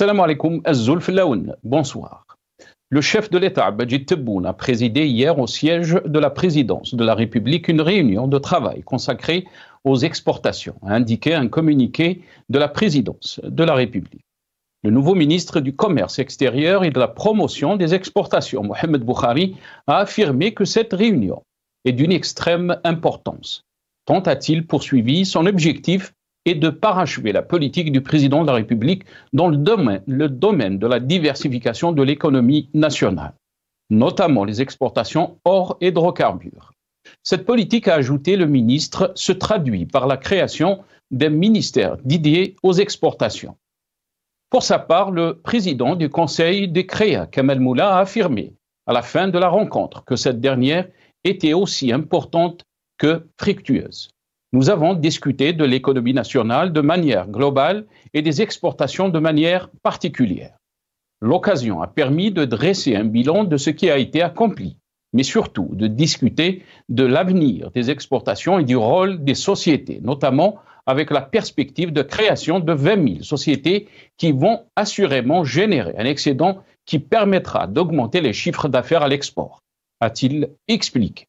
Salam alaikum, Azul Filaoun. Bonsoir. Le chef de l'État, Majid Tebboune, a présidé hier au siège de la présidence de la République une réunion de travail consacrée aux exportations, a indiqué un communiqué de la présidence de la République. Le nouveau ministre du Commerce extérieur et de la promotion des exportations, Mohamed Boukhari, a affirmé que cette réunion est d'une extrême importance. Tant a-t-il poursuivi son objectif et de parachever la politique du président de la République dans le domaine de la diversification de l'économie nationale, notamment les exportations hors hydrocarbures. Cette politique, a ajouté le ministre, se traduit par la création d'un ministère dédié aux exportations. Pour sa part, le président du Conseil des CREA, Kamel Moula, a affirmé à la fin de la rencontre que cette dernière était aussi importante que fructueuse. Nous avons discuté de l'économie nationale de manière globale et des exportations de manière particulière. L'occasion a permis de dresser un bilan de ce qui a été accompli, mais surtout de discuter de l'avenir des exportations et du rôle des sociétés, notamment avec la perspective de création de 20 000 sociétés qui vont assurément générer un excédent qui permettra d'augmenter les chiffres d'affaires à l'export, a-t-il expliqué.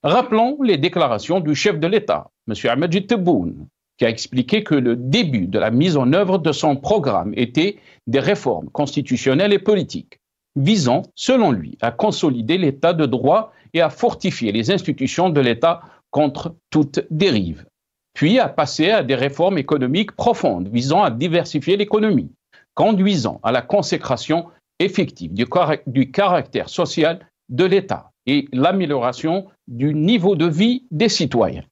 Rappelons les déclarations du chef de l'État, M. Majid Tebboune, qui a expliqué que le début de la mise en œuvre de son programme était des réformes constitutionnelles et politiques, visant, selon lui, à consolider l'État de droit et à fortifier les institutions de l'État contre toute dérive, puis à passer à des réformes économiques profondes visant à diversifier l'économie, conduisant à la consécration effective du caractère social de l'État et l'amélioration du niveau de vie des citoyens.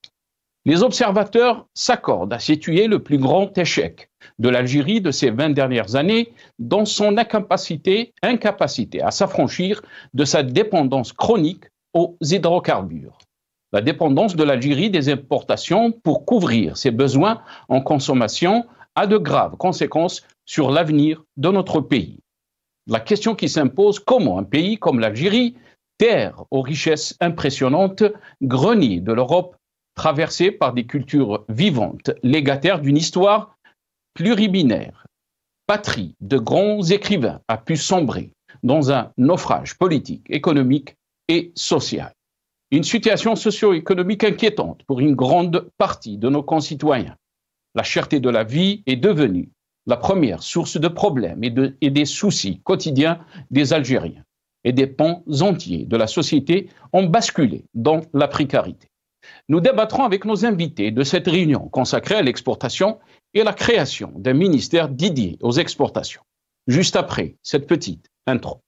Les observateurs s'accordent à situer le plus grand échec de l'Algérie de ces 20 dernières années dans son incapacité à s'affranchir de sa dépendance chronique aux hydrocarbures. La dépendance de l'Algérie des importations pour couvrir ses besoins en consommation a de graves conséquences sur l'avenir de notre pays. La question qui s'impose, comment un pays comme l'Algérie, terre aux richesses impressionnantes, grenier de l'Europe, traversée par des cultures vivantes, légataires d'une histoire pluribinaire, patrie de grands écrivains, a pu sombrer dans un naufrage politique, économique et social. Une situation socio-économique inquiétante pour une grande partie de nos concitoyens. La cherté de la vie est devenue la première source de problèmes et des soucis quotidiens des Algériens. Et des pans entiers de la société ont basculé dans la précarité. Nous débattrons avec nos invités de cette réunion consacrée à l'exportation et à la création d'un ministère dédié aux exportations. Juste après cette petite intro.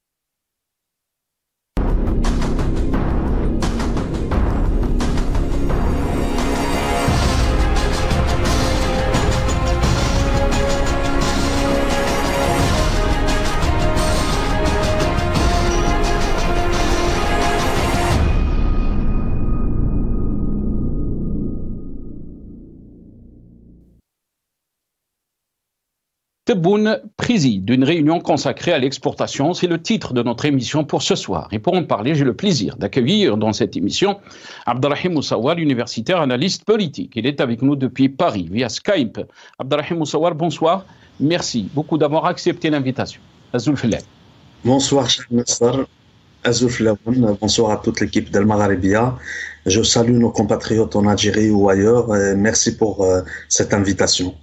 Tebboune préside une réunion consacrée à l'exportation. C'est le titre de notre émission pour ce soir. Et pour en parler, j'ai le plaisir d'accueillir dans cette émission Abdelrahim Moussawar, universitaire, analyste politique. Il est avec nous depuis Paris, via Skype. Abdelrahim Moussawar, bonsoir. Merci beaucoup d'avoir accepté l'invitation. Azul Filaoun. Bonsoir, cher Nassar. Azul Filaoun. Bonsoir à toute l'équipe d'Al Magharibia. Je salue nos compatriotes en Algérie ou ailleurs. Merci pour cette invitation.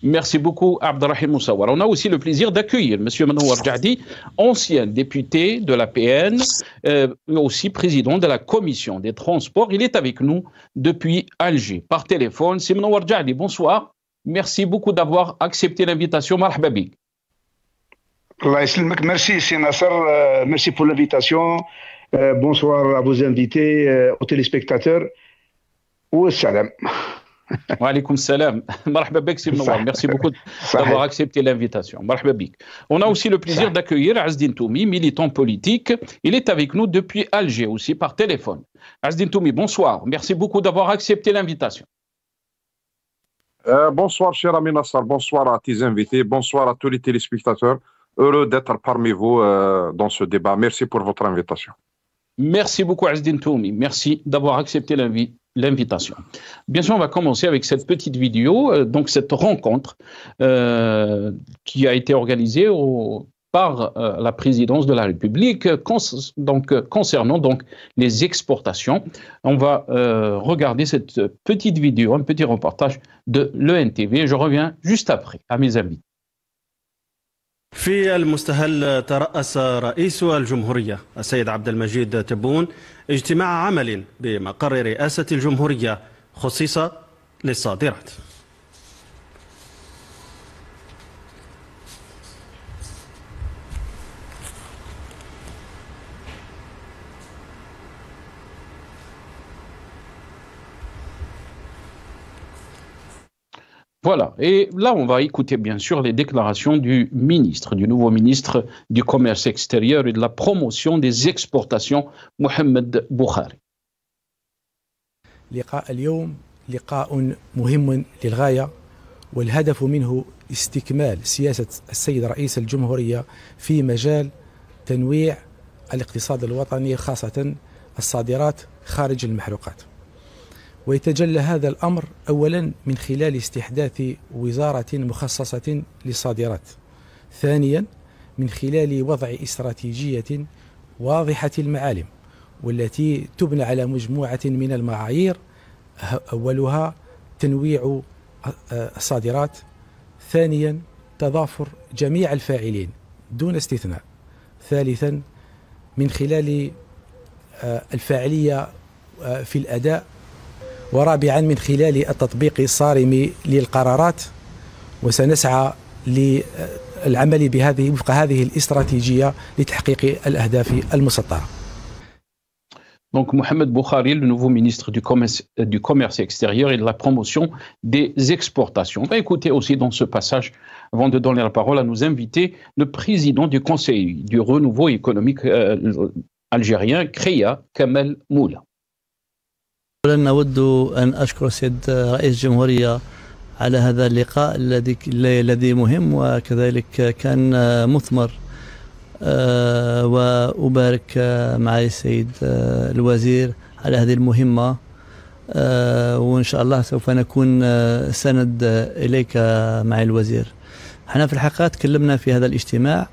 Merci beaucoup, Abdelrahim Moussawar. On a aussi le plaisir d'accueillir M. Manouar Jahdi, ancien député de l'APN, mais aussi président de la commission des transports. Il est avec nous depuis Alger, par téléphone. C'est Manouar Jahdi, bonsoir. Merci beaucoup d'avoir accepté l'invitation. Marhaba bik. Merci, c'est Nasser. Merci pour l'invitation. Bonsoir à vos invités, aux téléspectateurs. Ou salam. Wa alaykoum salam. Marhaba bik, c'est Manouar. Merci beaucoup d'avoir accepté l'invitation. Marhaba bik. On a aussi le plaisir d'accueillir Azdine Toumi, militant politique. Il est avec nous depuis Alger aussi par téléphone. Azdine Toumi, bonsoir. Merci beaucoup d'avoir accepté l'invitation. Bonsoir, cher ami Nassar. Bonsoir à tes invités. Bonsoir à tous les téléspectateurs. Heureux d'être parmi vous dans ce débat. Merci pour votre invitation. Merci beaucoup, Azdine Toumi. Merci d'avoir accepté l'invitation. Bien sûr, on va commencer avec cette petite vidéo, donc cette rencontre qui a été organisée par la présidence de la République concernant donc les exportations. On va regarder cette petite vidéo, un petit reportage de l'ENTV. Je reviens juste après à mes amis. في المستهل ترأس رئيس الجمهورية السيد عبد المجيد تبون اجتماع عمل بمقر رئاسة الجمهورية خصيص للصادرات. Voilà, et là on va écouter bien sûr les déclarations du nouveau ministre du Commerce extérieur et de la promotion des exportations, Mohamed Boukhari. لقاء اليوم لقاء مهم للغاية، والهدف منه استكمال سياسة السيد رئيس الجمهورية في مجال تنويع الاقتصاد الوطني، خاصة الصادرات خارج المحروقات. ويتجلى هذا الأمر أولا من خلال استحداث وزارة مخصصة للصادرات، ثانيا من خلال وضع استراتيجية واضحة المعالم والتي تبنى على مجموعة من المعايير، أولها تنويع الصادرات، ثانيا تضافر جميع الفاعلين دون استثناء، ثالثا من خلال الفاعلية في الأداء، ورابعا من خلال التطبيق الصارم للقرارات. وسنسعى للعمل وفق هذه الاستراتيجية لتحقيق الأهداف المسطرة. Donc Mohamed Boukhari, le nouveau ministre du Commerce extérieur et de la promotion des exportations. On va écouter aussi dans ce passage, avant de donner la parole à nos invités, le président du Conseil du renouveau économique algérien, CREA, Kamel Moula. أولا أود أن أشكر السيد رئيس الجمهورية على هذا اللقاء الذي مهم وكذلك كان مثمر، وأبارك معالي السيد الوزير على هذه المهمة، وإن شاء الله سوف نكون سند إليك معالي الوزير. احنا في الحقيقة تكلمنا في هذا الاجتماع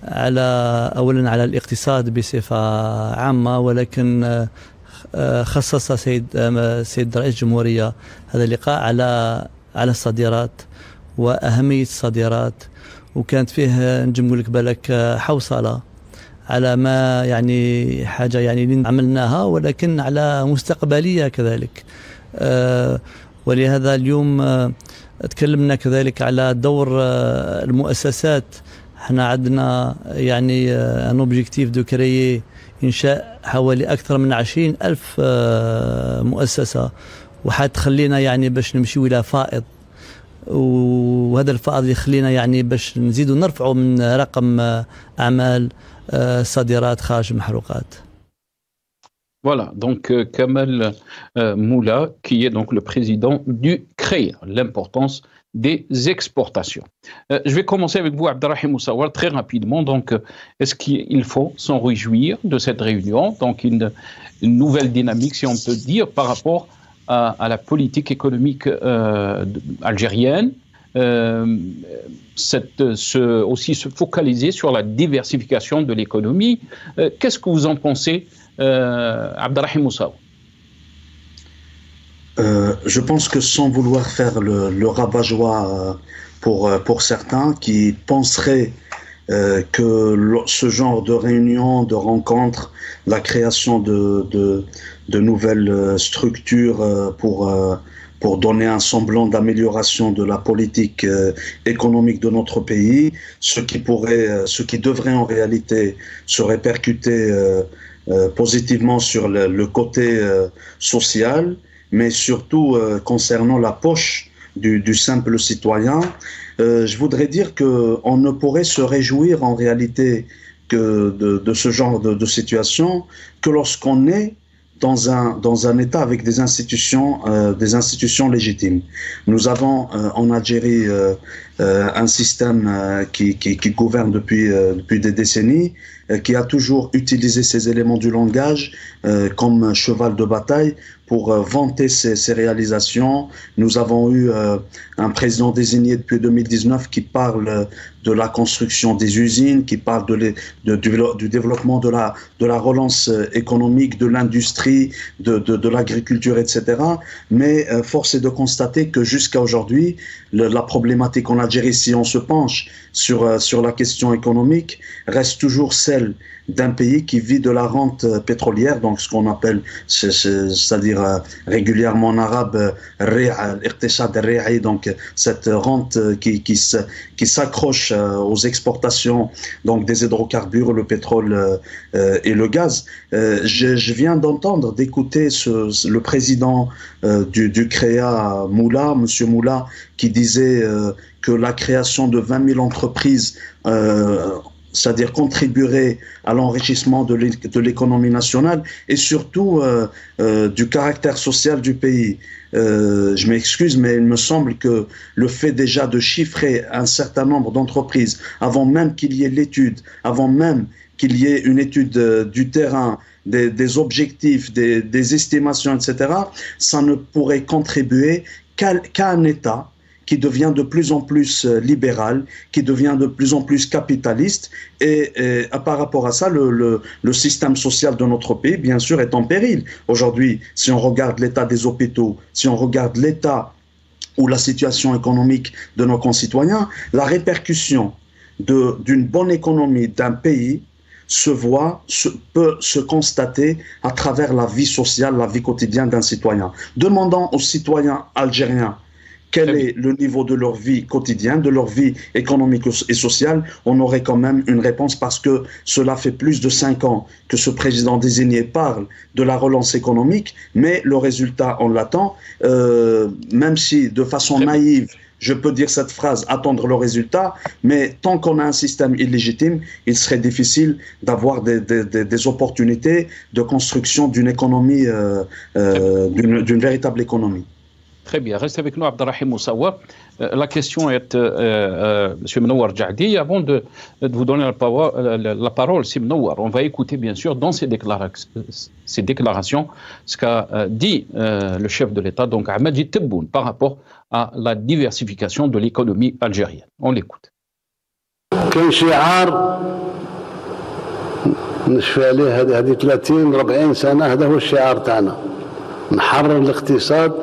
أولا على الاقتصاد بصفة عامة، ولكن خصص سيد رئيس الجمهورية هذا اللقاء على الصادرات وأهمية الصادرات، وكانت فيه نجم نقول لك بالك حوصلة على ما يعني حاجة يعني عملناها، ولكن على مستقبلية كذلك. ولهذا اليوم تكلمنا كذلك على دور المؤسسات. احنا عندنا يعني ان اوبجيكتيف دو كريي إنشاء حوالي أكثر من 20,000 مؤسسة، وحتخلينا يعني باش نمشيو إلى فائض، وهذا الفائض يخلينا يعني باش نزيدوا نرفعوا من رقم أعمال صادرات خارج المحروقات. Voilà, donc Kamel Moula, qui est donc le président du CREA, l'importance des exportations. Je vais commencer avec vous, Abderrahim Moussawar, très rapidement. Donc, est-ce qu'il faut s'en réjouir de cette réunion? Donc, une nouvelle dynamique, si on peut dire, par rapport à la politique économique algérienne, aussi se focaliser sur la diversification de l'économie. Qu'est-ce que vous en pensez, Abderrahim Moussawar? Je pense que sans vouloir faire le rabat-joie pour certains qui penseraient que ce genre de réunion, de rencontre, la création de nouvelles structures pour donner un semblant d'amélioration de la politique économique de notre pays, ce qui devrait en réalité se répercuter positivement sur le côté social, mais surtout concernant la poche du simple citoyen. Je voudrais dire qu'on ne pourrait se réjouir en réalité que de ce genre de situation que lorsqu'on est dans un État avec des institutions légitimes. Nous avons en Algérie un système qui gouverne depuis des décennies, qui a toujours utilisé ces éléments du langage comme cheval de bataille pour vanter ses réalisations. Nous avons eu un président désigné depuis 2019 qui parle de la construction des usines, qui parle du développement de la relance économique, de l'industrie, de l'agriculture, etc. Mais force est de constater que jusqu'à aujourd'hui, la problématique en Algérie, si on se penche sur la question économique, reste toujours celle d'un pays qui vit de la rente pétrolière, donc ce qu'on appelle, c'est-à-dire régulièrement en arabe, donc cette rente qui s'accroche aux exportations donc des hydrocarbures, le pétrole et le gaz. Je viens d'écouter le président du CREA, Moula, Monsieur Moula, qui disait que la création de 20 000 entreprises c'est-à-dire contribuerait à l'enrichissement de l'économie nationale et surtout du caractère social du pays. Je m'excuse, mais il me semble que le fait déjà de chiffrer un certain nombre d'entreprises avant même qu'il y ait l'étude, avant même qu'il y ait une étude du terrain, des objectifs, des estimations, etc., ça ne pourrait contribuer qu'à un État qui devient de plus en plus libéral, qui devient de plus en plus capitaliste. Et par rapport à ça, le système social de notre pays, bien sûr, est en péril. Aujourd'hui, si on regarde l'état des hôpitaux, si on regarde l'état ou la situation économique de nos concitoyens, la répercussion d'une bonne économie d'un pays peut se constater à travers la vie sociale, la vie quotidienne d'un citoyen. Demandons aux citoyens algériens quel est le niveau de leur vie quotidienne, de leur vie économique et sociale, on aurait quand même une réponse parce que cela fait plus de 5 ans que ce président désigné parle de la relance économique, mais le résultat, on l'attend, même si de façon naïve, je peux dire cette phrase, attendre le résultat, mais tant qu'on a un système illégitime, il serait difficile d'avoir des opportunités de construction d'une économie, d'une véritable économie. Très bien. Restez avec nous, Abdelrahim Moussawa. La question est, M. Mnowar Djahdi, avant de vous donner la parole, M. Mnowar, on va écouter bien sûr dans ces déclarations ce qu'a dit le chef de l'État, donc Majid Tebboune, par rapport à la diversification de l'économie algérienne. On l'écoute. كان شعار نشفى عليه هذه 30-40 سنة، هذا هو الشعار تاعنا، نحرر الاقتصاد،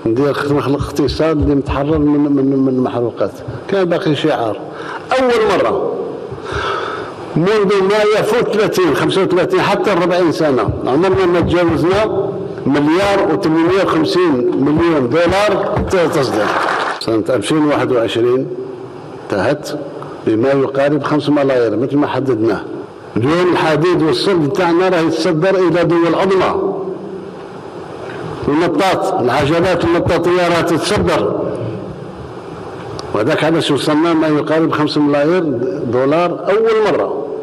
ندير الاقتصاد اللي متحرر من المحروقات. كان باقي شعار. أول مرة منذ ما يفوت 30-35 حتى 40 سنة عمرنا ما تجاوزنا $1,850 مليون تصدير. سنة 2021 انتهت بما يقارب 5 ملايير مثل ما حددناه. اليوم الحديد والصلب تاعنا راه يتصدر إلى دول عظمى. المطاط، العجلات المطاطيات تتصدر، وهذاك علاش وصلنا ما يقارب 5 ملايير دولار أول مرة.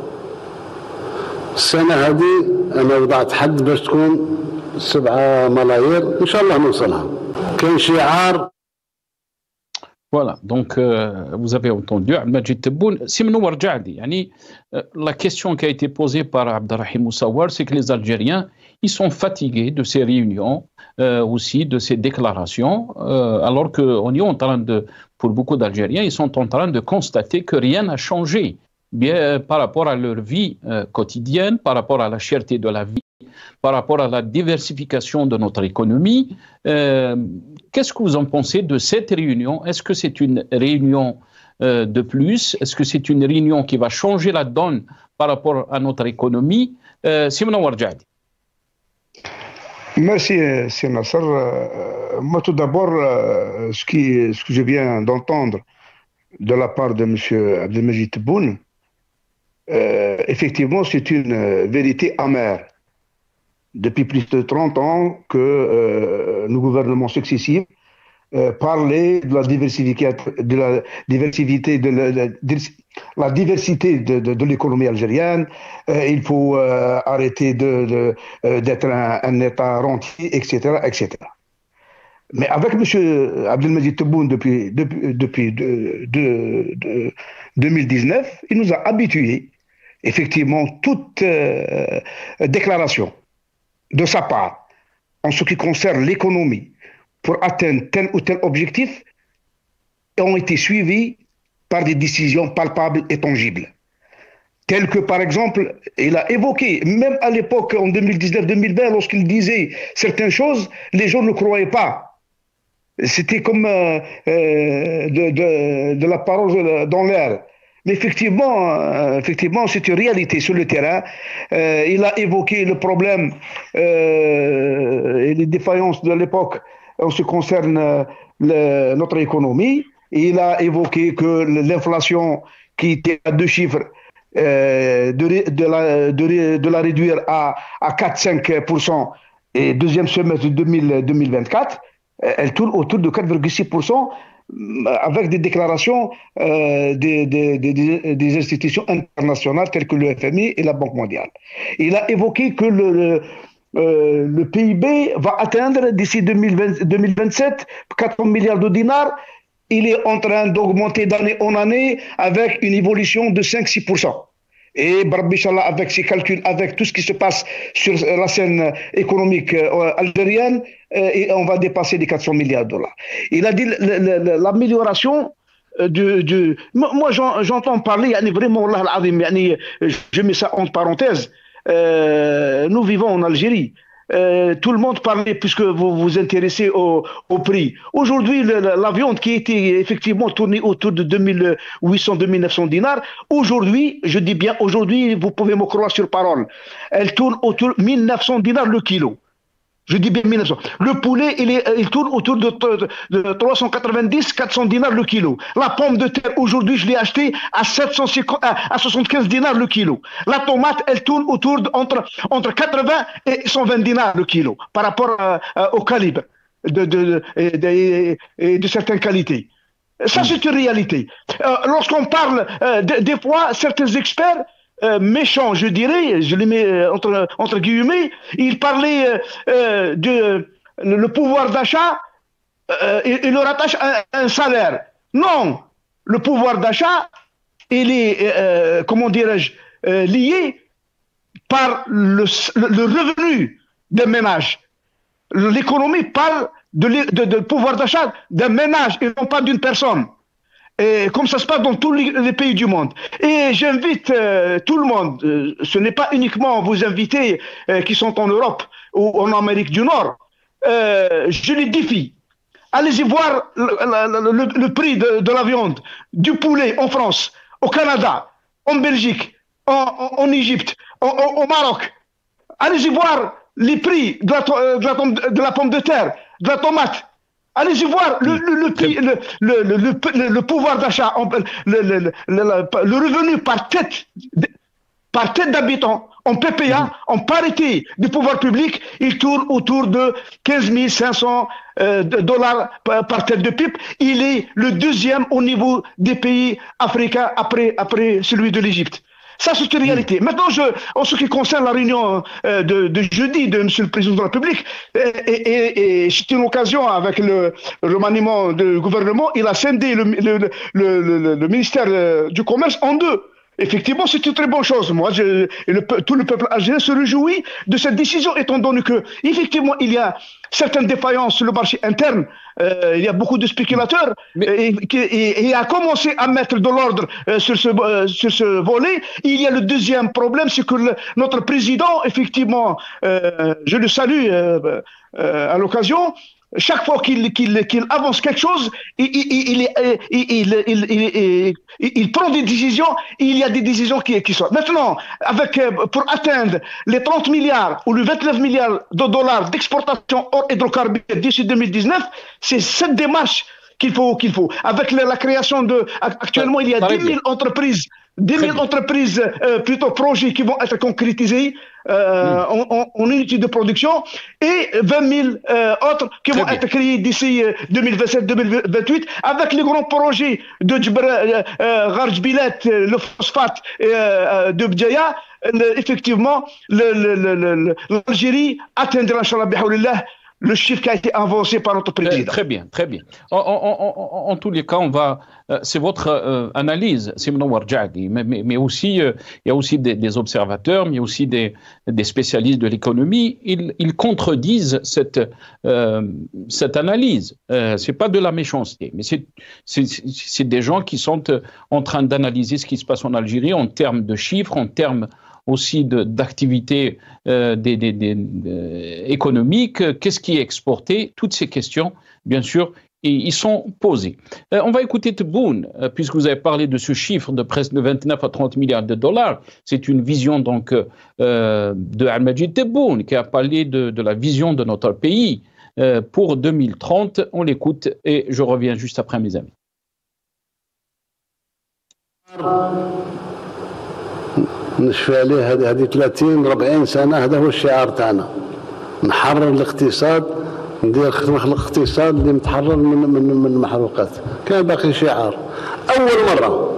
السنة هذه أنا وضعت حد باش تكون 7 ملايير إن شاء الله نوصلها. كاين شعار. Voilà, donc vous avez entendu Majid Tebboune. Si Mnowar Djahdi, la question qui a été posée par Abdelrahim Moussawa, c'est que les Algériens, ils sont fatigués de ces réunions, aussi de ces déclarations, alors qu'on est en train pour beaucoup d'Algériens, ils sont en train de constater que rien n'a changé bien, par rapport à leur vie quotidienne, par rapport à la cherté de la vie, par rapport à la diversification de notre économie. Qu'est-ce que vous en pensez de cette réunion? Est-ce que c'est une réunion de plus? Est-ce que c'est une réunion qui va changer la donne par rapport à notre économie? Mnowar Djahdi. Merci, c'est Nasser. Moi, tout d'abord, ce que je viens d'entendre de la part de M. Abdelmajid Tebboune, effectivement, c'est une vérité amère. Depuis plus de 30 ans que nos gouvernements successifs parlaient de la diversité de l'économie algérienne. Il faut arrêter d'être un État rentier, etc., etc. Mais avec M. Abdelmajid Tebboune depuis 2019, il nous a habitués, effectivement, toute déclaration de sa part en ce qui concerne l'économie pour atteindre tel ou tel objectif ont été suivis par des décisions palpables et tangibles. Telles que, par exemple, il a évoqué, même à l'époque, en 2019-2020, lorsqu'il disait certaines choses, les gens ne croyaient pas. C'était comme de la parole dans l'air. Mais effectivement, c'est une réalité sur le terrain. Il a évoqué le problème et les défaillances de l'époque en ce qui concerne notre économie. Et il a évoqué que l'inflation qui était à 2 chiffres, de la réduire à 4-5% et deuxième semestre de 2024, elle tourne autour de 4,6%. Avec des déclarations des institutions internationales telles que le FMI et la Banque mondiale. Il a évoqué que le PIB va atteindre d'ici 2027 400 milliards de dinars. Il est en train d'augmenter d'année en année avec une évolution de 5-6%. Et Barbichallah, avec ses calculs, avec tout ce qui se passe sur la scène économique algérienne, et on va dépasser les 400 milliards de dollars. Il a dit l'amélioration moi j'entends parler, vraiment, je mets ça entre parenthèses, nous vivons en Algérie. Tout le monde parlait, puisque vous vous intéressez au prix. Aujourd'hui, la viande qui était effectivement tournée autour de 2800-2900 dinars, aujourd'hui, je dis bien aujourd'hui, vous pouvez me croire sur parole, elle tourne autour de 1900 dinars le kilo. Je dis bien 1900. Le poulet, il tourne autour de 390-400 dinars le kilo. La pomme de terre, aujourd'hui, je l'ai achetée à 75 dinars le kilo. La tomate, elle tourne entre 80 et 120 dinars le kilo, par rapport au calibre de certaines qualités. Ça, c'est une réalité. Lorsqu'on parle, des fois, certains experts méchants, je dirais, je les mets entre guillemets, ils parlaient le pouvoir d'achat, et le rattachent à un salaire. Non, le pouvoir d'achat, il est, comment dirais-je, lié par le revenu des ménages. L'économie parle de pouvoir d'achat d'un ménage et non pas d'une personne. Et comme ça se passe dans tous les pays du monde. Et j'invite tout le monde, ce n'est pas uniquement vos invités qui sont en Europe ou en Amérique du Nord, je les défie. Allez-y voir le prix de la viande, du poulet en France, au Canada, en Belgique, en Égypte, au Maroc. Allez-y voir les prix de la pomme de terre, de la tomate. Allez-y voir le pouvoir d'achat, le revenu par tête d'habitant, en PPA, en parité du pouvoir public, il tourne autour de 15 500 dollars par tête de pipe. Il est le deuxième au niveau des pays africains après celui de l'Égypte. Ça, c'est une réalité. Maintenant, en ce qui concerne la réunion de jeudi de M. le Président de la République, et c'est une occasion avec le remaniement du gouvernement, il a scindé le ministère du Commerce en deux. Effectivement, c'est une très bonne chose. Moi, tout le peuple algérien se réjouit de cette décision, étant donné que, effectivement, il y a certaines défaillances sur le marché interne. Il y a beaucoup de spéculateurs et a commencé à mettre de l'ordre sur ce volet. Il y a le deuxième problème, c'est que notre président, effectivement, je le salue à l'occasion. Chaque fois qu'il avance quelque chose, il prend des décisions, il y a des décisions qui sortent. Maintenant, pour atteindre les 30 milliards ou les 29 milliards de dollars d'exportation hors hydrocarbures d'ici 2019, c'est cette démarche qu'il faut. Avec la création actuellement, il y a 10 000 entreprises. 10 000 entreprises, plutôt projets qui vont être concrétisés en unité de production et 20 000 autres qui vont être créés d'ici 2027-2028 avec les grands projets de Gharjbilet, le phosphate de Bdjaya. Effectivement, l'Algérie atteindra, Inch'Allah, le chiffre qui a été avancé par notre président. Très bien, très bien. En tous les cas, c'est votre analyse, c'est Mnowar Djadi, mais aussi, il y a aussi des observateurs, mais il y a aussi des spécialistes de l'économie. Ils contredisent cette analyse. C'est pas de la méchanceté, mais c'est des gens qui sont en train d'analyser ce qui se passe en Algérie en termes de chiffres, en termes aussi d'activités économiques, qu'est-ce qui est exporté, toutes ces questions, bien sûr, ils sont posées. On va écouter Tebboune, puisque vous avez parlé de ce chiffre de presque 29 à 30 milliards de dollars. C'est une vision donc de Al-Majid Tebboune qui a parlé de la vision de notre pays pour 2030. On l'écoute et je reviens juste après, mes amis. نشفي عليه هذه 30 40 سنه، هذا هو الشعار تاعنا. نحرر الاقتصاد، ندير الاقتصاد اللي متحرر من المحروقات. كان باقي شعار. اول مره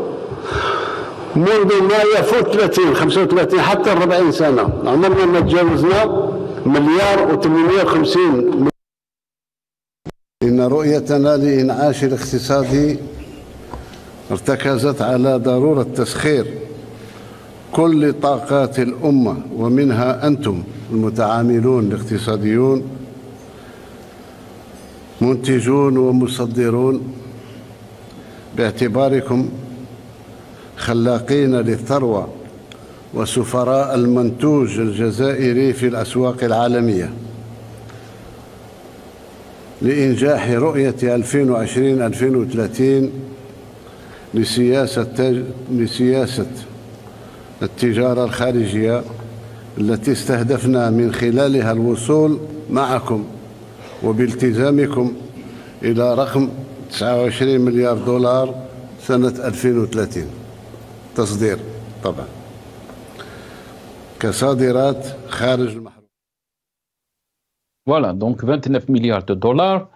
منذ ما يفوت 30 35 حتى 40 سنه عمرنا ما تجاوزنا مليار و850. ان رؤيتنا لانعاش الاقتصادي ارتكزت على ضروره تسخير كل طاقات الأمة ومنها أنتم المتعاملون الاقتصاديون منتجون ومصدرون باعتباركم خلاقين للثروة وسفراء المنتوج الجزائري في الأسواق العالمية لإنجاح رؤية 2020-2030 لسياسة التجارة الخارجية التي استهدفنا من خلالها الوصول معكم وبالتزامكم إلى رقم 29 مليار دولار سنة 2030 تصدير طبعا كصادرات خارج المحروق. Voilà, donc 29 milliards de dollars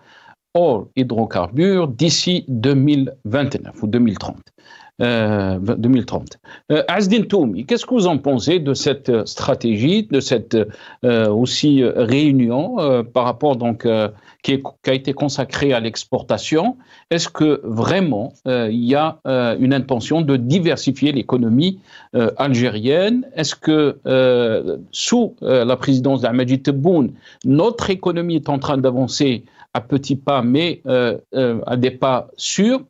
hors hydrocarbures d'ici 2029 ou 2030. 2030. Azdine Toumi, qu'est-ce que vous en pensez de cette stratégie, de cette aussi réunion par rapport donc qui a été consacrée à l'exportation? Est-ce que vraiment il y a une intention de diversifier l'économie algérienne? Est-ce que sous la présidence d'Al-Majid Tebboune, notre économie est en train d'avancer à petits pas, mais à des pas sûrs?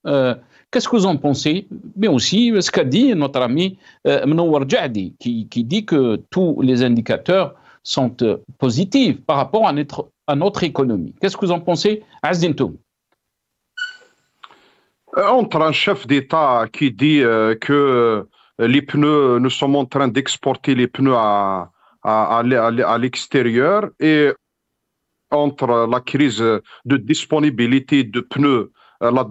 Qu'est-ce que vous en pensez? Mais aussi ce qu'a dit notre ami Mnowar Djadi, qui dit que tous les indicateurs sont positifs par rapport à notre économie. Qu'est-ce que vous en pensez, Azdine Toumi? Entre un chef d'État qui dit que les pneus, nous sommes en train d'exporter les pneus à l'extérieur, et entre la crise de disponibilité de pneus la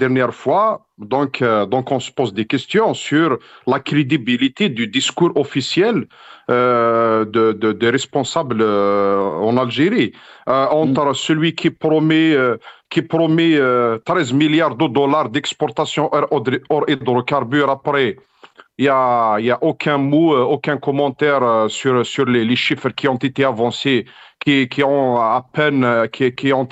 dernière fois, donc on se pose des questions sur la crédibilité du discours officiel des responsables en Algérie. Entre celui qui promet 13 milliards de dollars d'exportation hors hydrocarbures, après il y a aucun mot, aucun commentaire sur les chiffres qui ont été avancés, qui ont à peine qui ont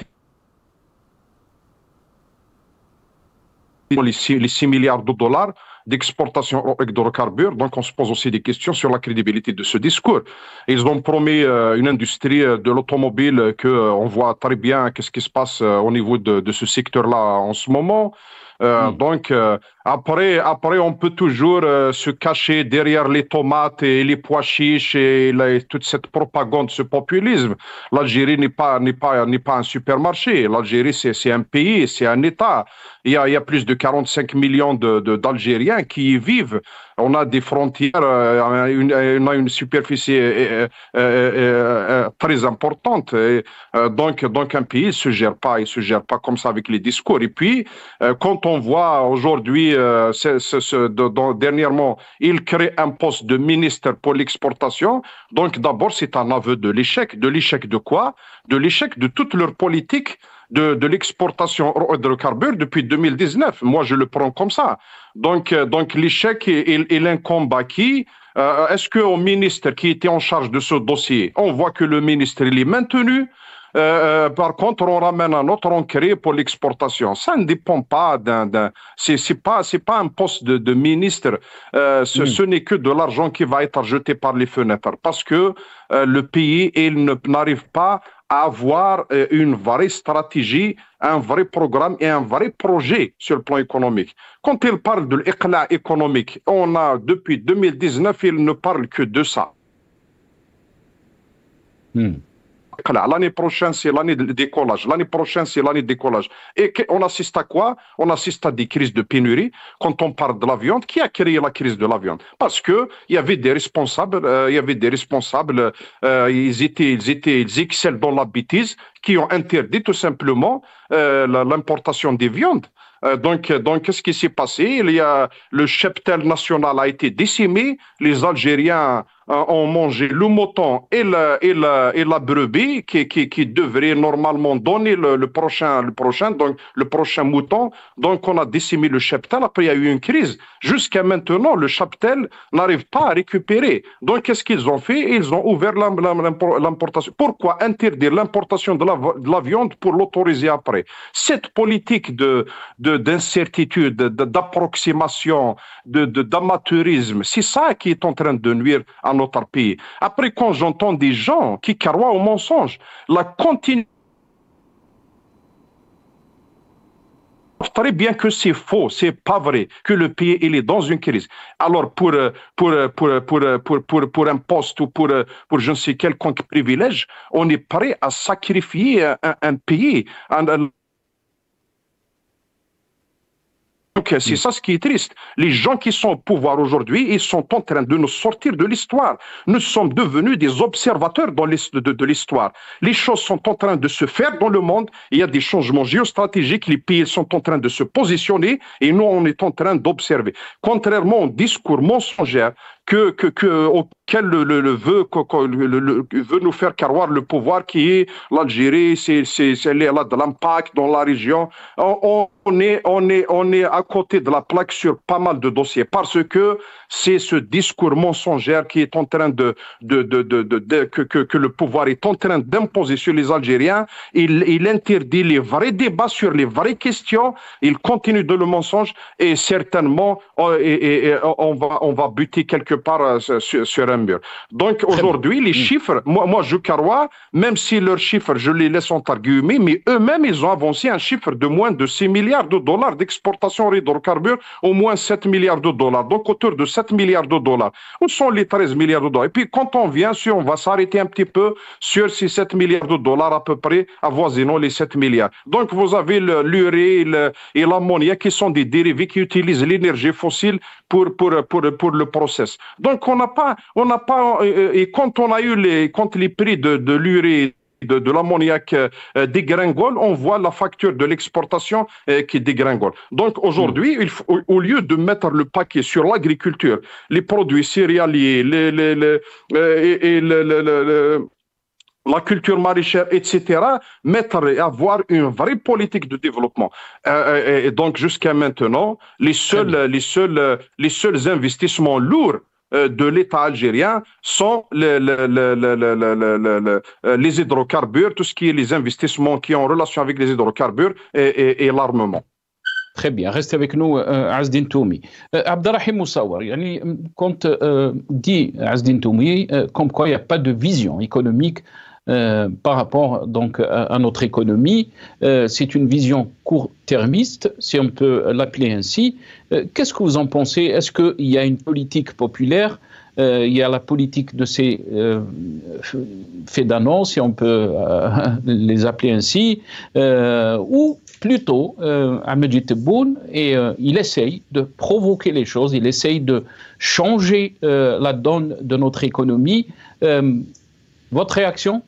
les 6 milliards de dollars d'exportation hydrocarbures. Donc on se pose aussi des questions sur la crédibilité de ce discours. Ils ont promis une industrie de l'automobile qu'on voit très bien qu'est-ce qui se passe au niveau de ce secteur-là en ce moment. Donc après on peut toujours se cacher derrière les tomates et les pois chiches et toute cette propagande, ce populisme. L'Algérie n'est pas un supermarché. L'Algérie c'est un pays, c'est un État. Il y a plus de 45 millions d'Algériens qui y vivent. On a des frontières, on a une superficie très importante. Et, donc un pays il se gère pas comme ça avec les discours. Et puis quand on voit aujourd'hui, dernièrement, il crée un poste de ministre pour l'exportation. Donc d'abord c'est un aveu de l'échec. De l'échec de quoi? De l'échec de toute leur politique de l'exportation hydrocarbures depuis 2019. Moi, je le prends comme ça. Donc l'échec, il incombe à qui? Est-ce qu'au ministre qui était en charge de ce dossier, on voit que le ministre il est maintenu, Par contre, on ramène un autre, on crée pour l'exportation. Ça ne dépend pas c'est pas un poste de ministre. Ce n'est que de l'argent qui va être jeté par les fenêtres. Parce que le pays, n'arrive pas à avoir une vraie stratégie, un vrai programme et un vrai projet sur le plan économique. Quand il parle de l'éclat économique, depuis 2019, il ne parle que de ça. L'année prochaine, c'est l'année de décollage. L'année prochaine, c'est l'année de décollage. Et on assiste à quoi? On assiste à des crises de pénurie. Quand on parle de la viande, qui a créé la crise de la viande? Parce que il y avait des responsables, ils excellent dans la bêtise, qui ont interdit tout simplement l'importation des viandes. Donc, qu'est-ce qui s'est passé? Le cheptel national a été décimé. Les Algériens ont mangé le mouton et la brebis qui devrait normalement donner le prochain mouton. Donc, on a décimé le cheptel. Après, il y a eu une crise. Jusqu'à maintenant, le cheptel n'arrive pas à récupérer. Donc, qu'est-ce qu'ils ont fait? Ils ont ouvert l'importation. Pourquoi interdire l'importation de la viande pour l'autoriser après? Cette politique d'incertitude, d'approximation, d'amateurisme, c'est ça qui est en train de nuire à notre pays. Après, quand j'entends des gens qui croient au mensonge, la continuité, très bien que c'est faux, c'est pas vrai, que le pays il est dans une crise. Alors pour un poste ou pour je ne sais quelconque privilège, on est prêt à sacrifier un pays. Donc, c'est ça ce qui est triste. Les gens qui sont au pouvoir aujourd'hui, ils sont en train de nous sortir de l'histoire. Nous sommes devenus des observateurs de l'histoire. Les choses sont en train de se faire dans le monde. Il y a des changements géostratégiques. Les pays sont en train de se positionner et nous, on est en train d'observer. Contrairement au discours mensonger auquel veut nous faire croire le pouvoir qui est l'Algérie, elle a de l'impact dans la région. On est à côté de la plaque sur pas mal de dossiers parce que c'est ce discours mensonger qui est en train que le pouvoir est en train d'imposer sur les Algériens. Il interdit les vrais débats sur les vraies questions. Il continue de le mensonge et certainement on va buter quelque part sur un mur. Donc aujourd'hui, les chiffres, moi je crois, même si leurs chiffres, je les laisse entre guillemets, mais eux-mêmes, ils ont avancé un chiffre de moins de 6 milliards de dollars d'exportation d'hydrocarbures, au moins 7 milliards de dollars. Donc autour de 7 milliards de dollars. Où sont les 13 milliards de dollars? Et puis quand on vient on va s'arrêter un petit peu sur ces 7 milliards de dollars à peu près, avoisinant les 7 milliards. Donc vous avez l'urée et l'ammoniac qui sont des dérivés qui utilisent l'énergie fossile pour le process. Donc on n'a pas, et quand les prix de l'urée de l'ammoniac dégringole, on voit la facture de l'exportation qui dégringole. Donc aujourd'hui, au lieu de mettre le paquet sur l'agriculture, les produits céréaliers, la culture maraîchère, etc., avoir une vraie politique de développement. Et donc jusqu'à maintenant, les seuls investissements lourds de l'État algérien sont les hydrocarbures, tout ce qui est les investissements qui ont en relation avec les hydrocarbures et l'armement. Très bien, restez avec nous, Azdine Toumi. Abdelrahim Moussawar, quand dit Azdine Toumi, comme quoi il n'y a pas de vision économique par rapport donc à notre économie, c'est une vision court-termiste, si on peut l'appeler ainsi. Qu'est-ce que vous en pensez? Est-ce qu'il y a une politique populaire? Il y a la politique de ces faits d'annonce, si on peut les appeler ainsi, ou plutôt Ahmed Tebboune, et il essaye de provoquer les choses, il essaye de changer la donne de notre économie. Votre réaction?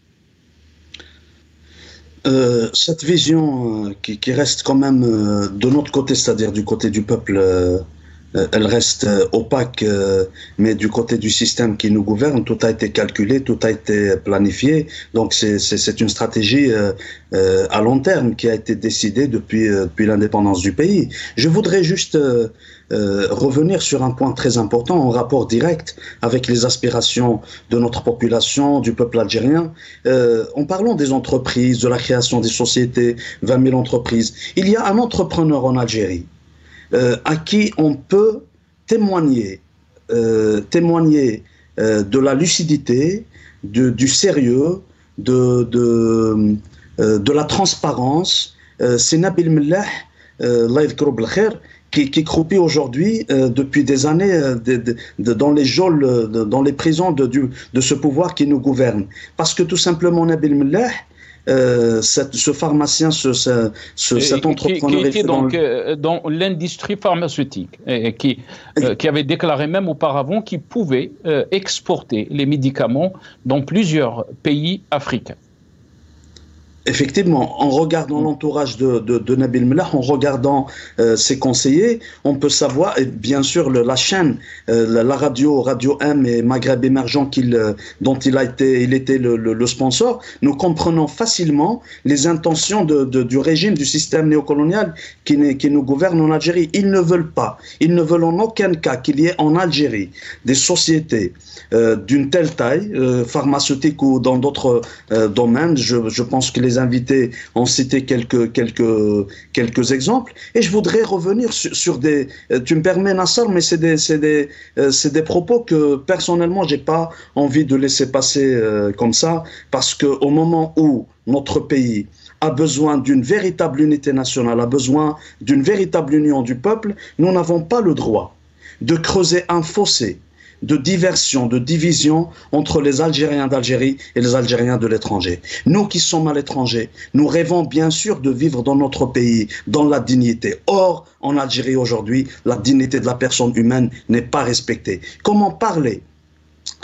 Cette vision qui reste quand même de notre côté, c'est-à-dire du côté du peuple elle reste opaque, mais du côté du système qui nous gouverne, tout a été calculé, tout a été planifié. Donc c'est une stratégie à long terme qui a été décidée depuis l'indépendance du pays. Je voudrais juste revenir sur un point très important en rapport direct avec les aspirations de notre population, du peuple algérien. En parlant des entreprises, de la création des sociétés, 20 000 entreprises, il y a un entrepreneur en Algérie à qui on peut témoigner de la lucidité, du sérieux, de la transparence. C'est Nabil Mellah, qui croupit aujourd'hui depuis des années dans les geôles, dans les prisons de ce pouvoir qui nous gouverne. Parce que tout simplement Nabil Mellah, ce pharmacien, cet entrepreneur... Qui était donc dans l'industrie pharmaceutique, et qui avait déclaré même auparavant qu'il pouvait exporter les médicaments dans plusieurs pays africains. Effectivement, en regardant l'entourage de Nabil Mellah, en regardant ses conseillers, on peut savoir, et bien sûr la chaîne, la Radio M et Maghreb Émergent dont il était le sponsor, nous comprenons facilement les intentions du régime, du système néocolonial qui nous gouverne en Algérie. Ils ne veulent en aucun cas qu'il y ait en Algérie des sociétés d'une telle taille, pharmaceutique ou dans d'autres domaines. Je pense que les invités ont cité quelques exemples, et je voudrais revenir sur des... Tu me permets, Nassar, mais c'est des propos que personnellement j'ai pas envie de laisser passer comme ça, parce que au moment où notre pays a besoin d'une véritable unité nationale, a besoin d'une véritable union du peuple, nous n'avons pas le droit de creuser un fossé de diversion, de division entre les Algériens d'Algérie et les Algériens de l'étranger. Nous qui sommes à l'étranger, nous rêvons bien sûr de vivre dans notre pays, dans la dignité. Or, en Algérie aujourd'hui, la dignité de la personne humaine n'est pas respectée. Comment parler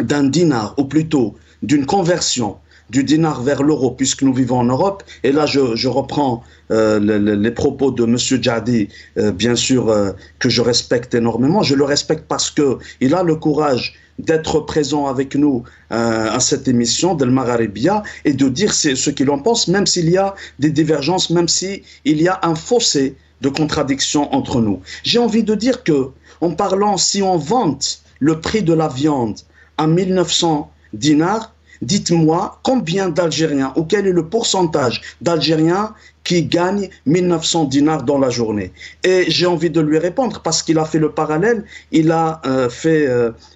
d'un dinar, ou plutôt d'une conversion du dinar vers l'euro, puisque nous vivons en Europe? Et là, je reprends les propos de M. Djadi, bien sûr, que je respecte énormément. Je le respecte parce qu'il a le courage d'être présent avec nous à cette émission d'El Magharibia et de dire ce qu'il en pense, même s'il y a des divergences, même s'il y a un fossé de contradiction entre nous. J'ai envie de dire que, en parlant, si on vante le prix de la viande à 1900 dinars, dites-moi combien d'Algériens, ou quel est le pourcentage d'Algériens qui gagnent 1900 dinars dans la journée. Et j'ai envie de lui répondre parce qu'il a fait le parallèle, il a fait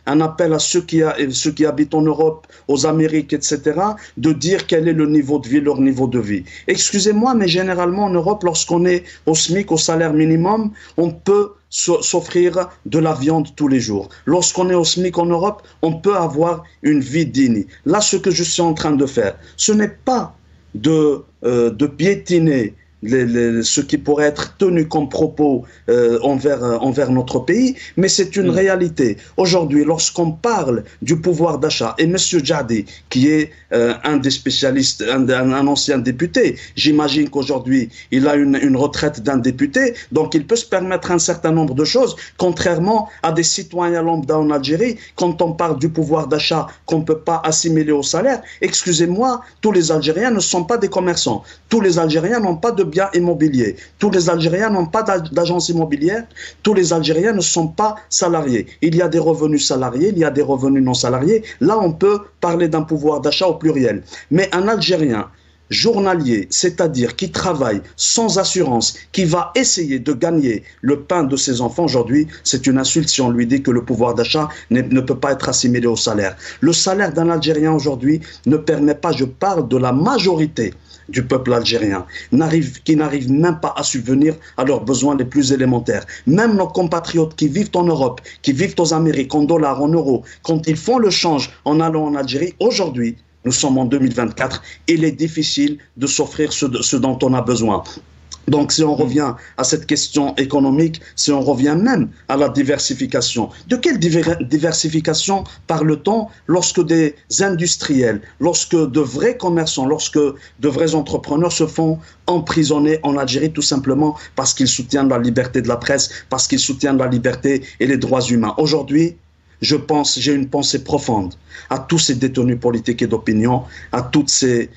un appel à ceux qui habitent en Europe, aux Amériques, etc., de dire quel est le niveau de vie, leur niveau de vie. Excusez-moi, mais généralement en Europe, lorsqu'on est au SMIC, au salaire minimum, on peut s'offrir de la viande tous les jours. Lorsqu'on est au SMIC en Europe, on peut avoir une vie digne. Là, ce que je suis en train de faire, ce n'est pas de piétiner ce qui pourrait être tenu comme propos envers notre pays, mais c'est une réalité. Aujourd'hui, lorsqu'on parle du pouvoir d'achat, et M. Djadi, qui est un des spécialistes, un ancien député, j'imagine qu'aujourd'hui, il a une retraite d'un député, donc il peut se permettre un certain nombre de choses, contrairement à des citoyens lambda en Algérie, quand on parle du pouvoir d'achat qu'on ne peut pas assimiler au salaire. Excusez-moi, tous les Algériens ne sont pas des commerçants, tous les Algériens n'ont pas de biens immobiliers, tous les Algériens n'ont pas d'agence immobilière, tous les Algériens ne sont pas salariés. Il y a des revenus salariés, il y a des revenus non salariés. Là, on peut parler d'un pouvoir d'achat au pluriel. Mais un Algérien journalier, c'est-à-dire qui travaille sans assurance, qui va essayer de gagner le pain de ses enfants aujourd'hui, c'est une insulte si on lui dit que le pouvoir d'achat ne peut pas être assimilé au salaire. Le salaire d'un Algérien aujourd'hui ne permet pas, je parle de la majorité du peuple algérien, qui n'arrive même pas à subvenir à leurs besoins les plus élémentaires. Même nos compatriotes qui vivent en Europe, qui vivent aux Amériques, en dollars, en euros, quand ils font le change en allant en Algérie, aujourd'hui, nous sommes en 2024, il est difficile de s'offrir ce dont on a besoin. Donc, si on revient à cette question économique, si on revient même à la diversification, de quelle diversification parle-t-on lorsque des industriels, lorsque de vrais commerçants, lorsque de vrais entrepreneurs se font emprisonner en Algérie tout simplement parce qu'ils soutiennent la liberté de la presse, parce qu'ils soutiennent la liberté et les droits humains. Aujourd'hui, j'ai une pensée profonde à tous ces détenus politiques et d'opinion, à toutes ces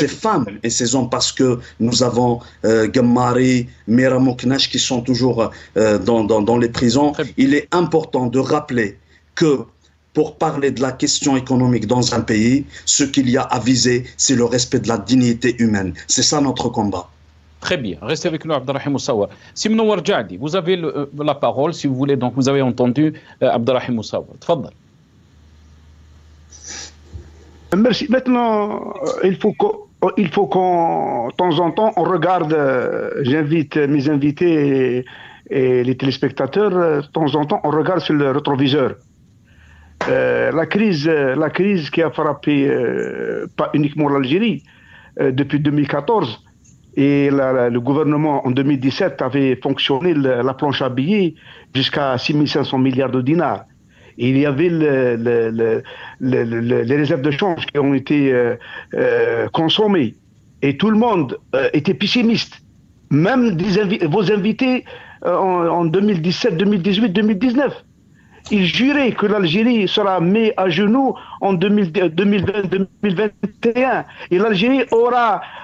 femmes et ces hommes, parce que nous avons Gammari, Mira Mouknesh qui sont toujours dans les prisons. Il est important de rappeler que pour parler de la question économique dans un pays, ce qu'il y a à viser, c'est le respect de la dignité humaine. C'est ça notre combat. Très bien. Restez avec nous, Abdelrahim Moussawa. Simnouar Djadi, vous avez la parole, si vous voulez. Donc, vous avez entendu Abdelrahim Moussawa. Tfadal. Merci. Maintenant, il faut qu'en temps en temps, on regarde, j'invite mes invités et les téléspectateurs, de temps en temps, on regarde sur le rétroviseur. La crise qui a frappé pas uniquement l'Algérie depuis 2014, et le gouvernement en 2017 avait fonctionné la planche à billets jusqu'à 6500 milliards de dinars. Et il y avait les réserves de change qui ont été consommées. Et tout le monde était pessimiste. Même vos invités en 2017, 2018, 2019. Ils juraient que l'Algérie sera mise à genoux en 2020-2021. Et l'Algérie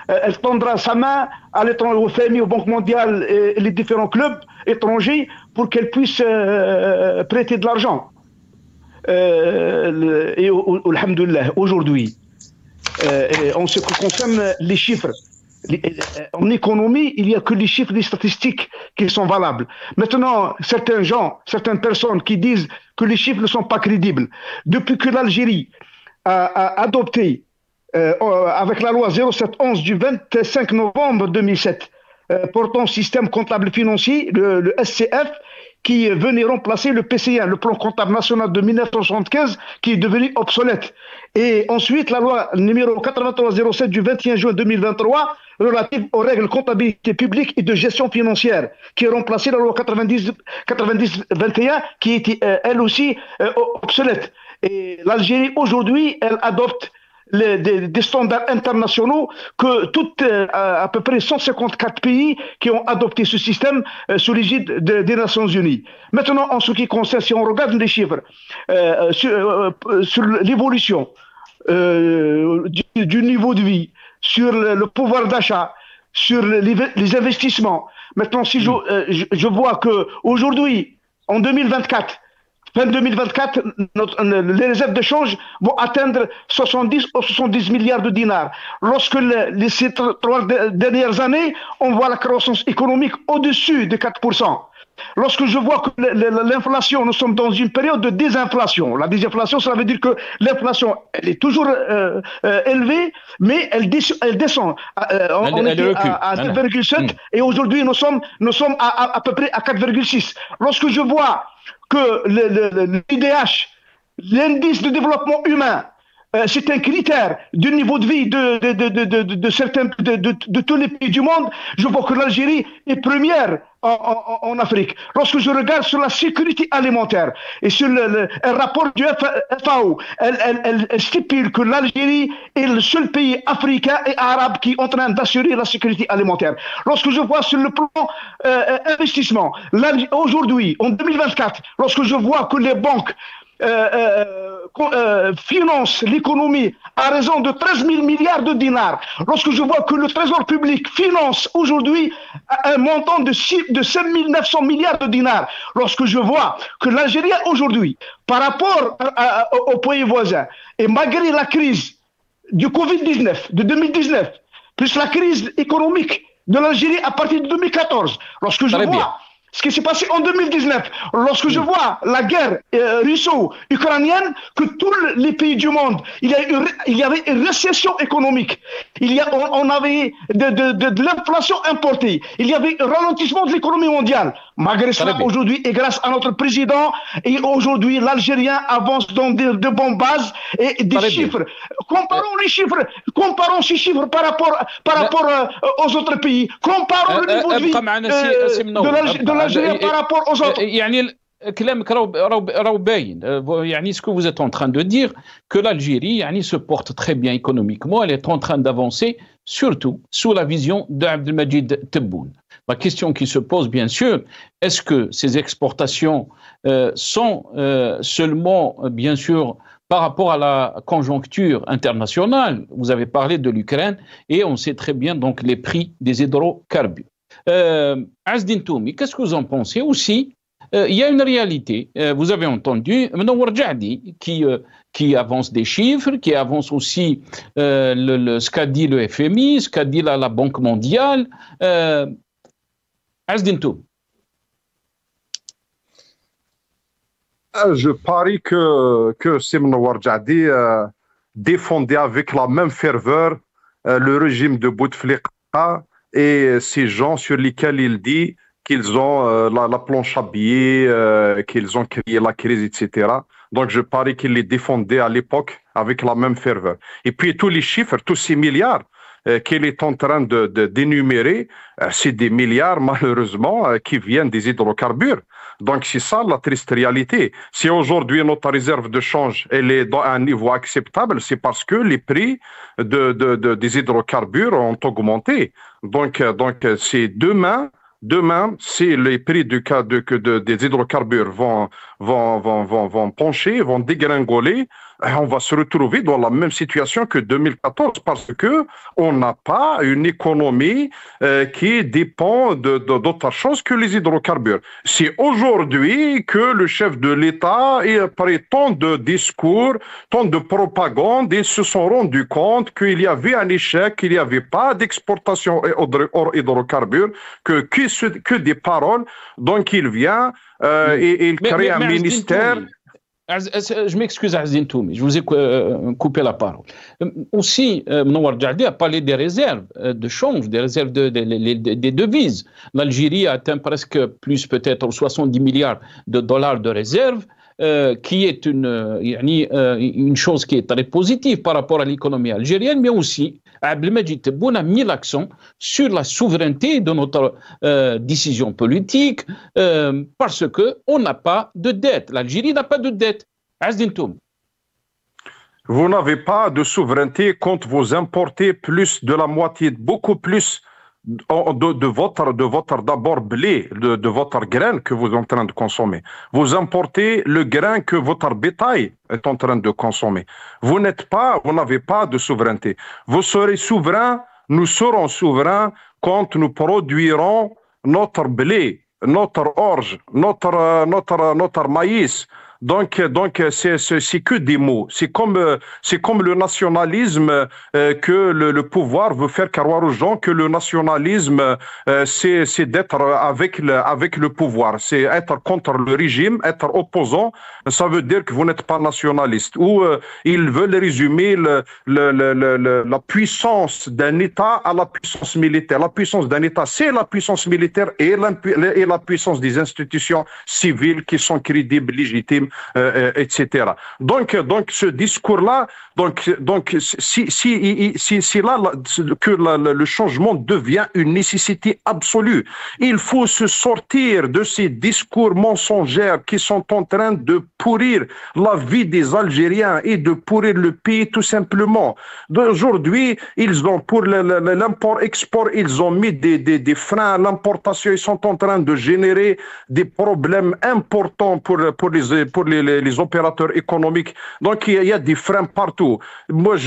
elle tendra sa main à l'étranger, au FMI, au Banque mondiale et les différents clubs étrangers pour qu'elle puisse prêter de l'argent. Et alhamdoulilah, aujourd'hui, en ce qui concerne les chiffres, en économie, il n'y a que les chiffres, les statistiques qui sont valables. Maintenant, certaines personnes qui disent que les chiffres ne sont pas crédibles, depuis que l'Algérie a adopté, avec la loi 0711 du 25 novembre 2007, portant système comptable financier, le SCF, qui venait remplacer le PCN, le plan comptable national de 1975, qui est devenu obsolète. Et ensuite, la loi numéro 8307 du 21 juin 2023, relative aux règles de comptabilité publique et de gestion financière, qui a remplacé la loi 90-21, qui était elle aussi obsolète. Et l'Algérie, aujourd'hui, elle adopte des standards internationaux que à peu près 154 pays qui ont adopté ce système sous l'égide des Nations Unies. Maintenant, en ce qui concerne, si on regarde les chiffres sur l'évolution du niveau de vie, sur le pouvoir d'achat, sur les investissements. Maintenant, si je vois qu'aujourd'hui, en 2024, fin 2024, les réserves de change vont atteindre 70 ou 70 milliards de dinars. Lorsque ces 3 dernières années, on voit la croissance économique au-dessus de 4%. Lorsque je vois que l'inflation, nous sommes dans une période de désinflation. La désinflation, ça veut dire que l'inflation, elle est toujours élevée, mais elle descend. On était à 7,7 et aujourd'hui, nous sommes à peu près à 4,6. Lorsque je vois que l'IDH, l'indice de développement humain, c'est un critère du niveau de vie de tous les pays du monde, je vois que l'Algérie est première en Afrique. Lorsque je regarde sur la sécurité alimentaire et sur un rapport du FAO, elle stipule que l'Algérie est le seul pays africain et arabe qui est en train d'assurer la sécurité alimentaire. Lorsque je vois sur le plan investissement, aujourd'hui, en 2024, lorsque je vois que les banques finance l'économie à raison de 13 000 milliards de dinars, lorsque je vois que le Trésor public finance aujourd'hui un montant de 7 900 milliards de dinars, lorsque je vois que l'Algérie aujourd'hui, par rapport aux pays voisins, et malgré la crise du Covid-19 de 2019, plus la crise économique de l'Algérie à partir de 2014, lorsque je vois ce qui s'est passé en 2019, lorsque je vois la guerre russo-ukrainienne, que tous les pays du monde, il y avait une récession économique, on avait de l'inflation importée, il y avait un ralentissement de l'économie mondiale. Malgré cela, aujourd'hui, et grâce à notre président, et aujourd'hui, l'Algérien avance dans de bonnes bases et des chiffres. Comparons ces chiffres par rapport aux autres pays. Comparons le niveau de vie de l'Algérie par rapport aux autres. كلامك راهو باين. يعني ce que vous êtes en train de dire que l'Algérie يعني se porte très bien économiquement, elle est en train d'avancer surtout sous la vision d'Abdelmajid Tebboune. La question qui se pose bien sûr, est-ce que ces exportations sont seulement bien sûr par rapport à la conjoncture internationale? Vous avez parlé de l'Ukraine et on sait très bien donc les prix des hydrocarbures. Azdine Toumi, qu'est-ce que vous en pensez aussi? Il y a une réalité, vous avez entendu Mnower Jadi qui avance des chiffres, qui avance aussi ce qu'a dit le FMI, ce qu'a dit la Banque mondiale. Azdine Toumi. Je parie que Mnower Jadi défendait avec la même ferveur le régime de Bouteflika et ces gens sur lesquels il dit qu'ils ont la planche à billets, qu'ils ont créé la crise, etc. Donc je parie qu'il les défendait à l'époque avec la même ferveur. Et puis tous les chiffres, tous ces milliards qu'il est en train d'énumérer, c'est des milliards malheureusement qui viennent des hydrocarbures. Donc c'est ça la triste réalité. Si aujourd'hui notre réserve de change elle est dans un niveau acceptable, c'est parce que les prix des hydrocarbures ont augmenté. Donc c'est demain, si les prix des hydrocarbures vont pencher, vont dégringoler, on va se retrouver dans la même situation que 2014 parce que on n'a pas une économie qui dépend d'autre chose que les hydrocarbures. C'est aujourd'hui que le chef de l'État après tant de discours, tant de propagande, ils se sont rendus compte qu'il y avait un échec, qu'il n'y avait pas d'exportation hors hydrocarbures, que des paroles. Donc il vient et il crée un ministère. Je m'excuse, Azdine Toumi, je vous ai coupé la parole. Aussi, Mnower Jadi a parlé des réserves de change, des réserves des devises. L'Algérie a atteint presque plus peut-être 70 milliards de dollars de réserves, qui est une chose qui est très positive par rapport à l'économie algérienne, mais aussi Abdelmajid Tebboune a mis l'accent sur la souveraineté de notre décision politique parce qu'on n'a pas de dette. L'Algérie n'a pas de dette. Azdine Toumi. Vous n'avez pas de souveraineté quand vous importez plus de la moitié, beaucoup plus de votre d'abord blé, de votre grain que vous êtes en train de consommer. Vous importez le grain que votre bétail est en train de consommer. Vous n'avez pas de souveraineté. Vous serez souverain, nous serons souverains quand nous produirons notre blé, notre orge, notre maïs. Donc c'est que des mots. C'est comme le nationalisme que le pouvoir veut faire croire aux gens que le nationalisme c'est d'être avec le pouvoir, c'est être contre le régime, être opposant. Ça veut dire que vous n'êtes pas nationaliste. Ou ils veulent résumer la puissance d'un État à la puissance militaire. La puissance d'un État, c'est la puissance militaire et la puissance des institutions civiles qui sont crédibles, légitimes. Etc. Donc ce discours-là, si là que le changement devient une nécessité absolue, il faut se sortir de ces discours mensongers qui sont en train de pourrir la vie des Algériens et de pourrir le pays tout simplement. Aujourd'hui, ils ont pour l'import-export, ils ont mis des freins à l'importation. Ils sont en train de générer des problèmes importants pour pour les opérateurs économiques. Donc il y a des freins partout. Moi,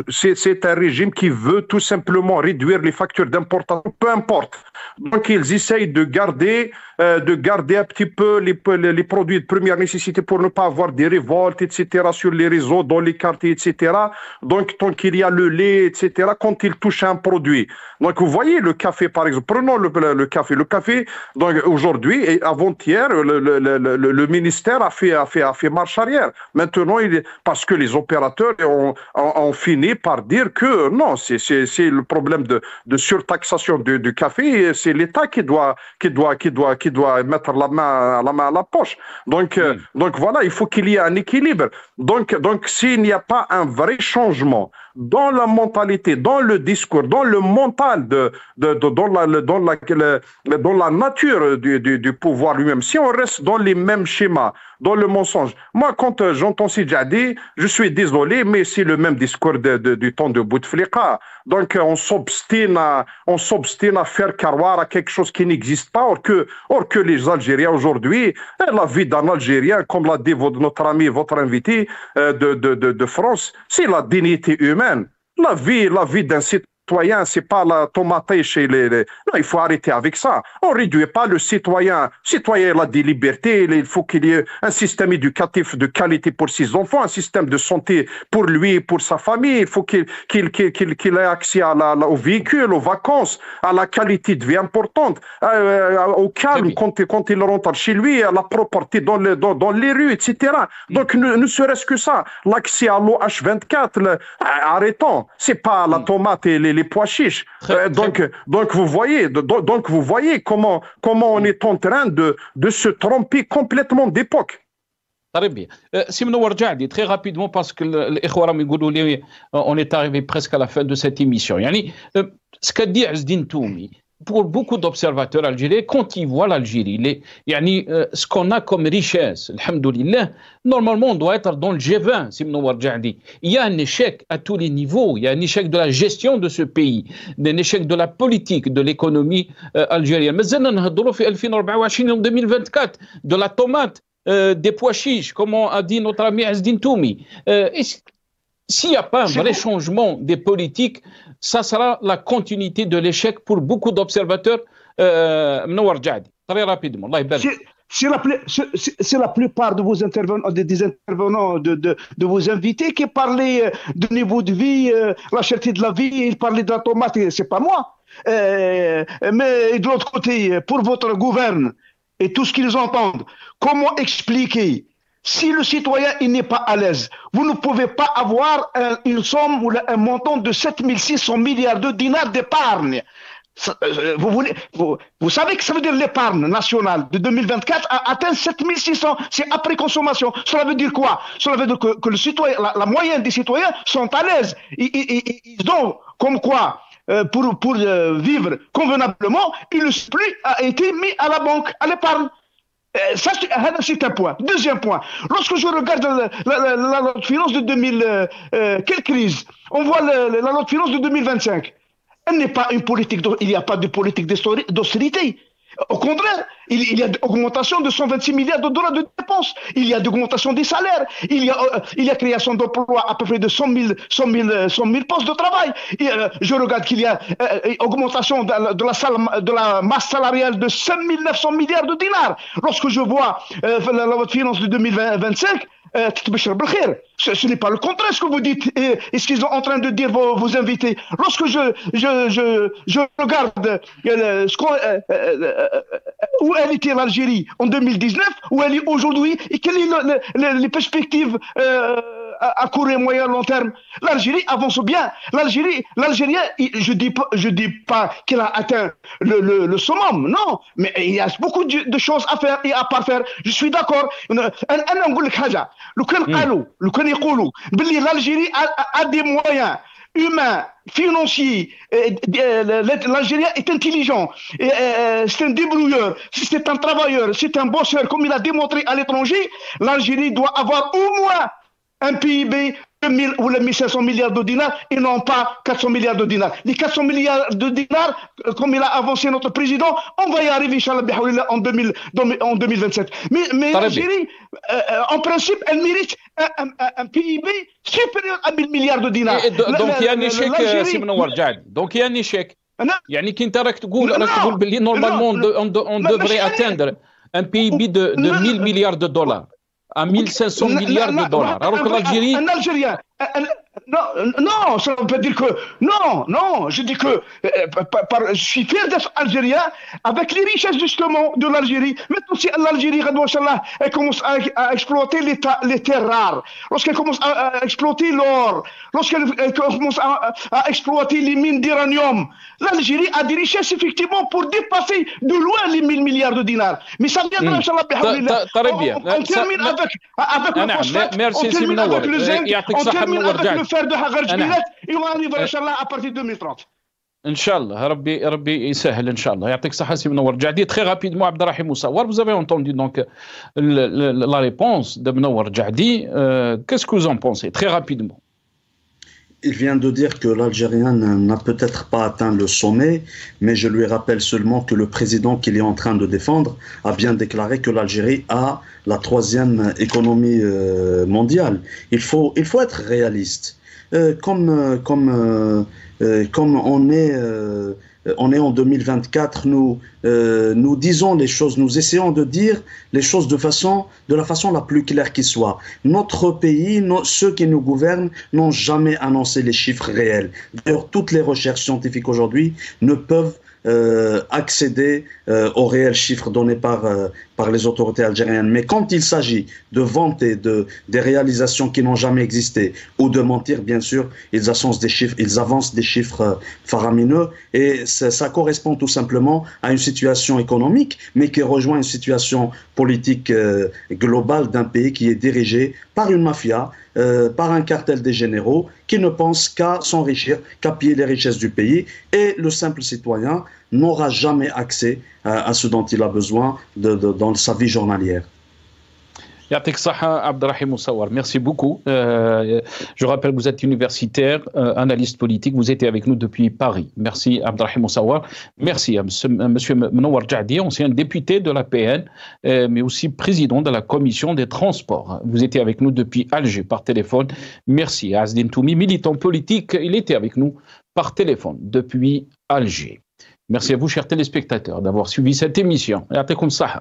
c'est un régime qui veut tout simplement réduire les factures d'importation, peu importe. Donc ils essayent de garder un petit peu les produits de première nécessité pour ne pas avoir des révoltes, etc., sur les réseaux, dans les quartiers, etc. Donc tant qu'il y a le lait, etc., quand ils touchent un produit. Donc vous voyez le café, par exemple. Prenons le café. Le café, donc aujourd'hui et avant-hier, le ministère a fait marche arrière. Maintenant, parce que les opérateurs ont fini par dire que non, c'est le problème de surtaxation du café. C'est l'État qui doit mettre la main à la poche. Donc voilà, il faut qu'il y ait un équilibre. Donc s'il n'y a pas un vrai changement dans la mentalité, dans le discours, dans le mental, dans la nature du pouvoir lui-même, si on reste dans les mêmes schémas, dans le mensonge. Moi, quand j'entends Sidjadi, je suis désolé, mais c'est le même discours du temps de Bouteflika. Donc, on s'obstine à faire croire à quelque chose qui n'existe pas, or que les Algériens aujourd'hui, la vie d'un Algérien, comme l'a dit notre ami, votre invité de France, c'est la dignité humaine. La vie d'un citoyen, c'est pas la tomate chez les... Non, il faut arrêter avec ça. On ne réduit pas le citoyen. Le citoyen, il a des libertés. Il faut qu'il y ait un système éducatif de qualité pour ses enfants, un système de santé pour lui, pour sa famille. Il faut qu'il ait accès au véhicule, aux vacances, à la qualité de vie importante, au calme quand il rentre chez lui, à la propreté dans les rues, etc. Donc, ne serait-ce que ça. L'accès à l'eau H24, arrêtons. C'est pas la tomate et les pois chiches. Donc vous voyez comment on est en train de se tromper complètement d'époque. Très bien. Si Mnower Jaddi, très rapidement, parce que on est arrivé presque à la fin de cette émission. Ce qu'a dit Azdine Toumi, pour beaucoup d'observateurs algériens, quand ils voient l'Algérie, ce qu'on a comme richesse, alhamdoulilah, normalement on doit être dans le G20, si Mnower Jaddi. Il y a un échec à tous les niveaux, il y a un échec de la gestion de ce pays, un échec de la politique, de l'économie algérienne. Mais en 2024, de la tomate, des pois chiches, comme a dit notre ami Azdine Toumi. S'il n'y a pas un vrai changement des politiques, ça sera la continuité de l'échec pour beaucoup d'observateurs. Mnower Jaddi, très rapidement. C'est la plupart de vos intervenants, des intervenants de vos invités qui parlaient du niveau de vie, la cherté de la vie, ils parlaient de la tomate, c'est pas moi. Mais de l'autre côté, pour votre gouvernement et tout ce qu'ils entendent, comment expliquer? Si le citoyen n'est pas à l'aise, vous ne pouvez pas avoir une somme ou un montant de 7600 milliards de dinars d'épargne. Vous savez que ça veut dire l'épargne nationale de 2024 a atteint 7600, c'est après consommation. Cela veut dire quoi? Cela veut dire que le citoyen, la moyenne des citoyens sont à l'aise. Ils ont comme quoi pour vivre convenablement, le surplus a été mis à la banque, à l'épargne. Ça, c'est un point. Deuxième point, lorsque je regarde la loi de finances de 2000, quelle crise? On voit la loi de finances de 2025. Elle n'est pas une politique, il n'y a pas de politique d'austérité. Au contraire, il y a une augmentation de 126 milliards de dollars de dépenses. Il y a augmentation des salaires. Il y a création d'emplois à peu près de 100 000 postes de travail. Et, je regarde qu'il y a augmentation de la masse salariale de 5 900 milliards de dinars. Lorsque je vois la loi de finances de 2025, ce n'est pas le contraire ce que vous dites et ce qu'ils sont en train de dire vos invités. Lorsque je regarde où elle était l'Algérie en 2019, où elle est aujourd'hui et quelles sont les perspectives à court et moyen long terme. L'Algérie avance bien. L'Algérien, je dis pas qu'il a atteint le summum, non, mais il y a beaucoup de choses à faire et à pas faire. Je suis d'accord. L'Algérie a des moyens humains, financiers. L'Algérien est intelligent, c'est un débrouilleur, c'est un travailleur, c'est un bosseur, comme il a démontré à l'étranger. L'Algérie doit avoir au moins un PIB 2000 ou les 1500 milliards de dinars et non pas 400 milliards de dinars. Les 400 milliards de dinars, comme il a avancé notre président, on va y arriver, Inch'Allah, en 2027. Mais l'Algérie, en principe, elle mérite un PIB supérieur à 1000 milliards de dinars. Donc il y a un échec, Sidi Menouar Djadi. Donc il y a un échec. يعني كي انت راك تقول باللي نورمالمون on devrait atteindre un PIB de 1000 milliards de dollars à 1500 milliards de dollars. Alors que l'Algérie... Un Algérien... Non, ça veut pas dire que... Non, je dis que je suis fier d'être algérien avec les richesses justement de l'Algérie. Mais aussi l'Algérie, elle commence à exploiter les terres rares. Lorsqu'elle commence à exploiter l'or, lorsqu'elle commence à exploiter les mines d'uranium, l'Algérie a des richesses effectivement pour dépasser de loin les 1000 milliards de dinars. Mais ça viendra, Inch'Allah, on termine avec le phosphate, on termine avec le zinc, on termine avec le fer de Hagar Jbilat et on arrive Inch'Allah à partir de 2030. Inch'Allah, Rabbi يسهل Inch'Allah. يعطيك الصحة سي منور Djadi. Très rapidement, Abderrahim Moussawar, vous avez entendu donc la réponse de Menouar Djadi. Qu'est-ce que vous en pensez? Très rapidement. Il vient de dire que l'Algérien n'a peut-être pas atteint le sommet, mais je lui rappelle seulement que le président qu'il est en train de défendre a bien déclaré que l'Algérie a la 3e économie mondiale. Il faut être réaliste. Comme on est en 2024, nous disons les choses, nous essayons de dire les choses de la façon la plus claire qui soit. Notre pays, ceux qui nous gouvernent n'ont jamais annoncé les chiffres réels. D'ailleurs, toutes les recherches scientifiques aujourd'hui ne peuvent accéder aux réels chiffres donnés par les autorités algériennes. Mais quand il s'agit de vanter des réalisations qui n'ont jamais existé ou de mentir, bien sûr, ils avancent des chiffres faramineux et ça correspond tout simplement à une situation économique, mais qui rejoint une situation politique globale d'un pays qui est dirigé par une mafia, par un cartel des généraux qui ne pense qu'à s'enrichir, qu'à piller les richesses du pays, et le simple citoyen n'aura jamais accès à ce dont il a besoin dans sa vie journalière. Yatik Saha Abderrahim Moussawar, merci beaucoup. Je rappelle que vous êtes universitaire, analyste politique, vous étiez avec nous depuis Paris. Merci Abderrahim Moussawar. Merci à monsieur Menouar Djadi, ancien député de la PN, mais aussi président de la commission des transports. Vous étiez avec nous depuis Alger par téléphone. Merci à Azdine Toumi, militant politique, il était avec nous par téléphone depuis Alger. Merci à vous, chers téléspectateurs, d'avoir suivi cette émission. Yatik Saha.